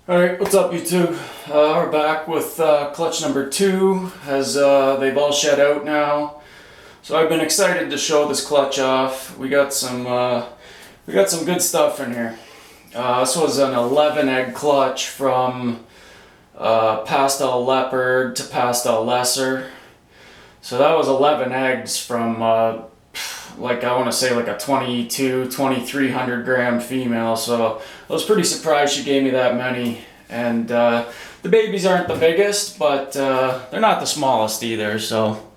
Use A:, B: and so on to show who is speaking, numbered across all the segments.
A: Alright, what's up YouTube? We're back with clutch number 2 as they've all shed out now. So I've been excited to show this clutch off. We got some good stuff in here. This was an 11 egg clutch from Pastel Leopard to Pastel Lesser. So that was 11 eggs from like I want to say like a 2300 gram female, so I was pretty surprised she gave me that many. And the babies aren't the biggest, but they're not the smallest either, so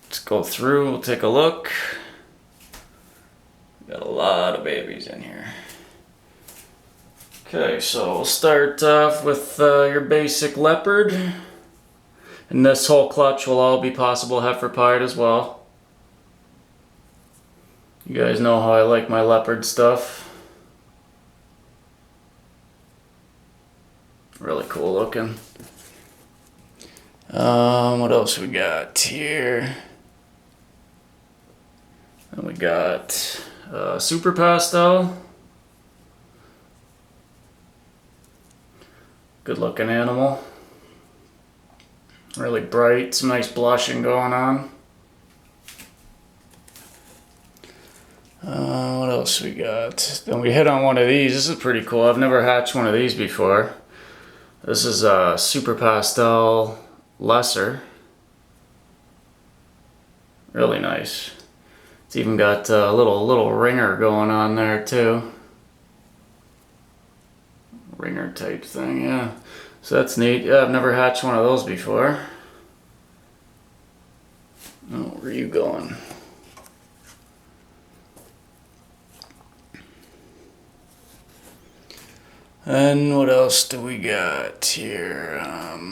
A: let's go through, we'll take a look. Got a lot of babies in here. Okay, so we'll start off with your basic leopard. And this whole clutch will all be possible heifer pied as well. You guys know how I like my leopard stuff. Really cool looking. What else we got here? And we got Super Pastel. Good looking animal. Really bright, some nice blushing going on. What else we got? Then we hit on one of these. This is pretty cool. I've never hatched one of these before. This is a Super Pastel Lesser. Really nice. It's even got a little ringer going on there too. Ringer type thing, yeah. So that's neat. Yeah, I've never hatched one of those before. Oh, where are you going? And what else do we got here?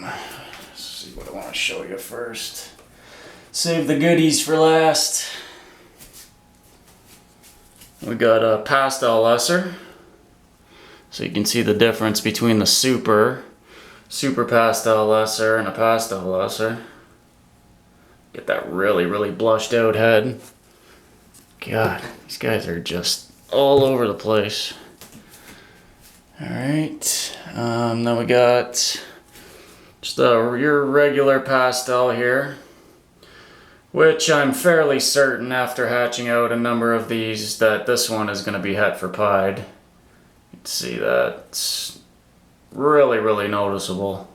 A: Let's see what I want to show you first. Save the goodies for last. We got a Pastel Lesser. So you can see the difference between the Super Pastel Lesser and a Pastel Lesser. Get that really blushed out head. God, these guys are just all over the place. Alright, then we got just your regular pastel here, which I'm fairly certain after hatching out a number of these that this one is going to be heifer pied. You can see that. It's really noticeable.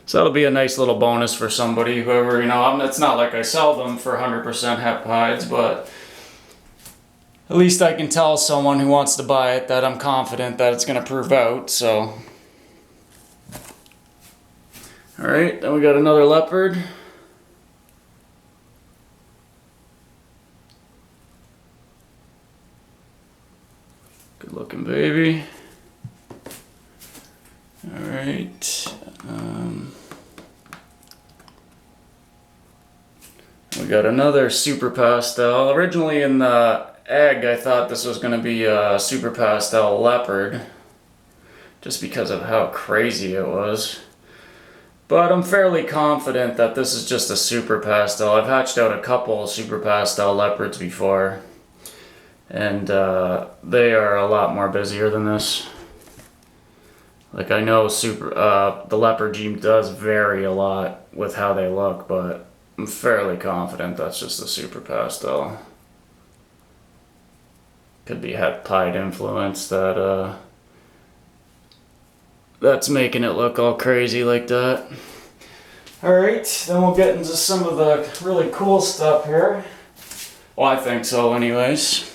A: So that'll be a nice little bonus for somebody, whoever, you know, it's not like I sell them for 100% het pieds, but at least I can tell someone who wants to buy it that I'm confident that it's going to prove out, so. Alright, then we got another leopard. Good looking baby. Alright. We got another Super Pastel. Originally in the egg, I thought this was going to be a Super Pastel Leopard, just because of how crazy it was. But I'm fairly confident that this is just a Super Pastel. I've hatched out a couple Super Pastel Leopards before, and they are a lot more busier than this. Like, I know the leopard gene does vary a lot with how they look, but I'm fairly confident that's just a Super Pastel. Could be het pied influence that's making it look all crazy like that. Alright, then we'll get into some of the really cool stuff here. Well, I think so anyways.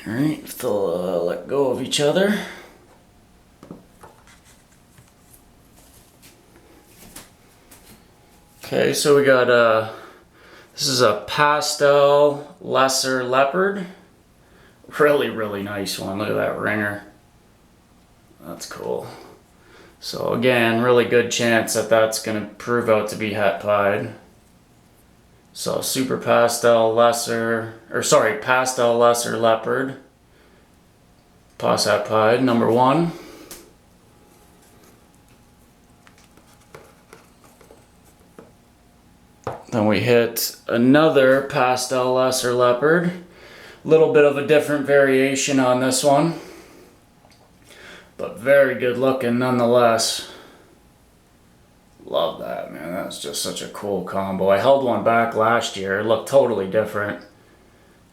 A: Alright, if they'll let go of each other. Okay, so we got this is a Pastel Lesser Leopard. Really nice one. Look at that ringer. That's cool. So again, really good chance that that's going to prove out to be het pied. So Pastel Lesser Leopard. Pos het pied, number 1. Then we hit another Pastel Lesser Leopard. Little bit of a different variation on this one, but very good looking nonetheless. Love that, man. That's just such a cool combo. I held one back last year. It looked totally different.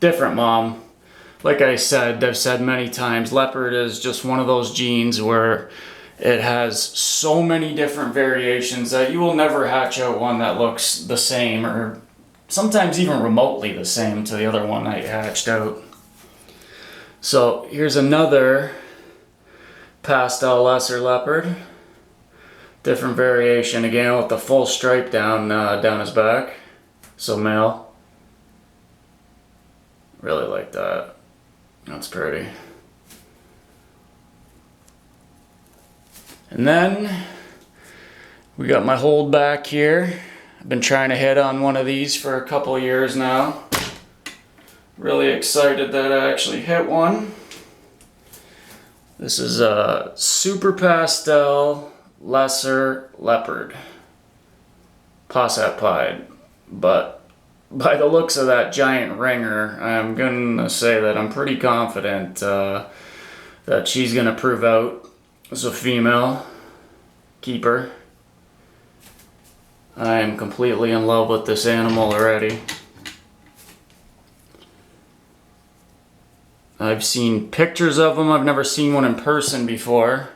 A: Different mom. Like I've said many times, leopard is just one of those genes where it has so many different variations that you will never hatch out one that looks the same, or sometimes even remotely the same to the other one that you hatched out. So here's another Pastel Lesser Leopard. Different variation again with the full stripe down his back. So male. Really like that. That's pretty. And then we got my hold back here. I've been trying to hit on one of these for a couple of years now. Really excited that I actually hit one. This is a Super Pastel Lesser Leopard. Pastel Pied. But by the looks of that giant ringer, I'm gonna say that I'm pretty confident that she's gonna prove out as a female keeper. I am completely in love with this animal already. I've seen pictures of them. I've never seen one in person before.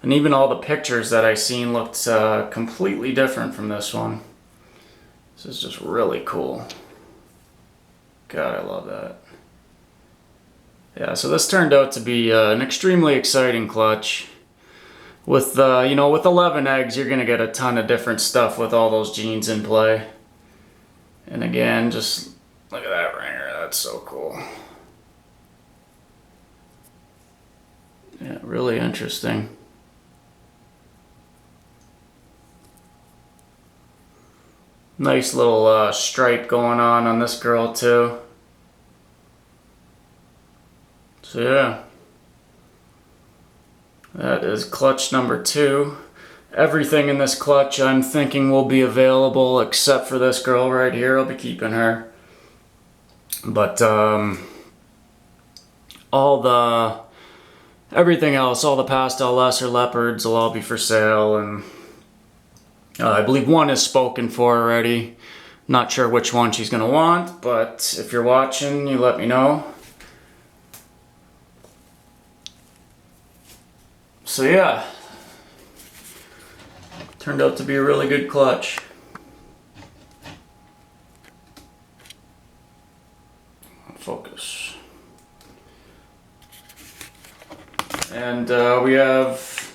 A: And even all the pictures that I've seen looked completely different from this one. This is just really cool. God, I love that. Yeah, so this turned out to be an extremely exciting clutch. With with 11 eggs, you're gonna get a ton of different stuff with all those genes in play. And again, just look at that ringer. That's so cool. Yeah, really interesting. Nice little stripe going on this girl too. So yeah. That is clutch number 2. Everything in this clutch I'm thinking will be available except for this girl right here. I'll be keeping her. But everything else, all the Pastel Lesser Leopards will all be for sale, and I believe one is spoken for already. Not sure which one she's gonna want, but if you're watching, you let me know. So yeah, turned out to be a really good clutch. Focus. And we have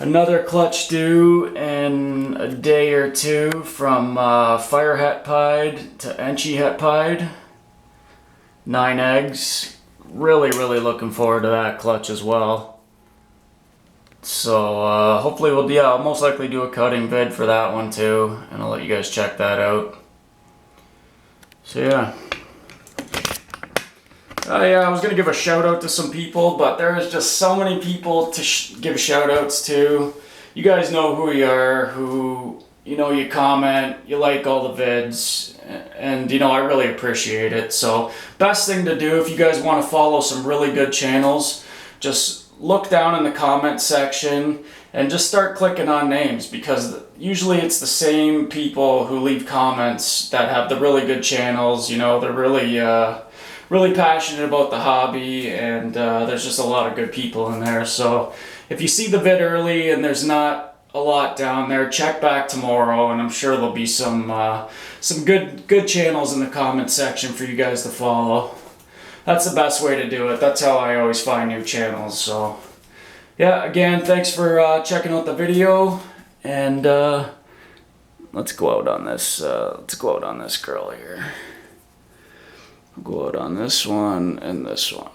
A: another clutch due in a day or two from Fire Het Pied to Enchi Het Pied. 9 eggs. Really looking forward to that clutch as well. So hopefully I'll most likely do a cutting vid for that one too, and I'll let you guys check that out. So yeah. Yeah, I was gonna give a shout out to some people, but there's just so many people to give shout outs to. You guys know who you are, who, you comment, you like all the vids, and I really appreciate it. So best thing to do if you guys want to follow some really good channels, just look down in the comment section and just start clicking on names, because usually it's the same people who leave comments that have the really good channels. They're really passionate about the hobby, and there's just a lot of good people in there. So if you see the vid early and there's not a lot down there, check back tomorrow, and I'm sure there'll be some good channels in the comment section for you guys to follow. That's the best way to do it. That's how I always find new channels. So yeah, again, thanks for checking out the video, and let's go out on this. Let's go out on this girl here. Go out on this one and this one.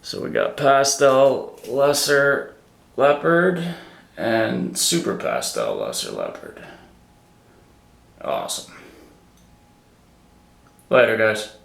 A: So we got Pastel Lesser Leopard and Super Pastel Lesser Leopard. Awesome. Later, guys.